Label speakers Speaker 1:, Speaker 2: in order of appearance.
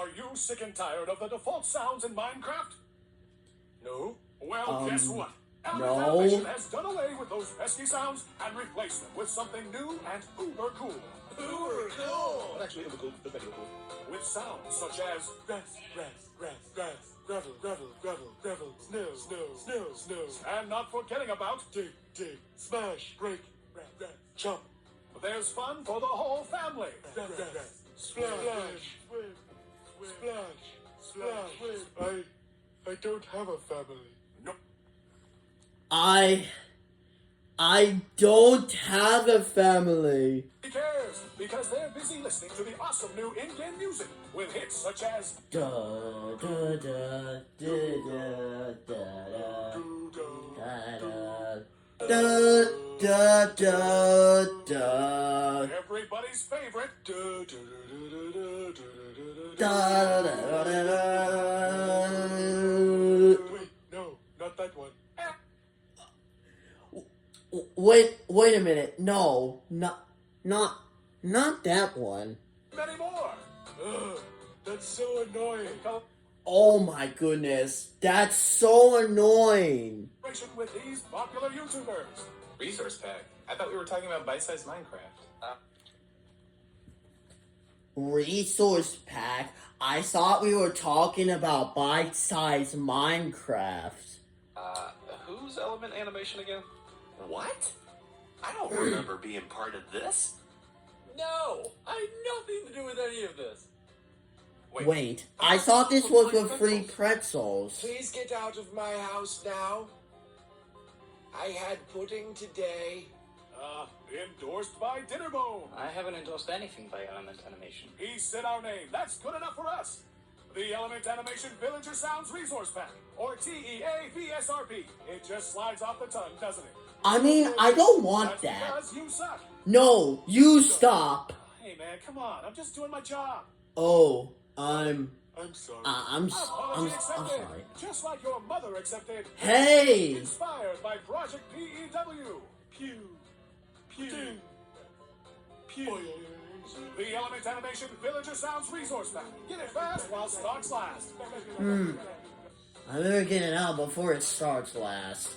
Speaker 1: Are you sick and tired of the default sounds in Minecraft? No? Well, guess what? Element Animation has done away with those pesky sounds and replaced them with something new and uber cool. Uber cool! Well, actually, uber cool, but very cool. With sounds such as grass, gravel, gravel, snow. And not forgetting about dig, smash, break, jump. There's fun for the whole family. Splash. I don't have a family. Nope.
Speaker 2: I don't have a family.
Speaker 1: Who cares? Because they're busy listening to the awesome new in-game music with hits such as
Speaker 2: Da da da da da da da da da.
Speaker 1: everybody's favorite
Speaker 2: Da da da da.
Speaker 1: Wait, no, not that one.
Speaker 2: Wait a minute. No, not that one.
Speaker 1: Many more. Ugh, that's so annoying.
Speaker 2: Oh my goodness, that's so annoying.
Speaker 1: With these popular YouTubers.
Speaker 3: Resource pack? I thought we were talking about bite-sized Minecraft.
Speaker 2: Resource pack? I thought we were talking about bite-sized Minecraft.
Speaker 3: Who's Element Animation again?
Speaker 4: What? I don't remember being part of this.
Speaker 5: No, I had nothing to do with any of this.
Speaker 2: Wait, I thought this was with free pretzels.
Speaker 6: Please get out of my house now. I had pudding today.
Speaker 1: Endorsed by Dinnerbone.
Speaker 5: I haven't endorsed anything by Element Animation.
Speaker 1: He said our name. That's good enough for us. The Element Animation Villager Sounds Resource Pack, or TEAVSRP. It just slides off the tongue, doesn't it?
Speaker 2: I mean, I don't want
Speaker 1: That's
Speaker 2: that.
Speaker 1: because you suck.
Speaker 2: No, you stop.
Speaker 1: Hey man, come on. I'm just doing my job.
Speaker 2: Oh, I'm
Speaker 1: sorry.
Speaker 2: I'm
Speaker 1: Apology accepted.
Speaker 2: sorry.
Speaker 1: Just like your mother accepted.
Speaker 2: Hey!
Speaker 1: Inspired by Project PEW. Pew. The Element Animation Villager Sounds Resource Pack. Get it fast while stocks last.
Speaker 2: I better get it out before it starts last.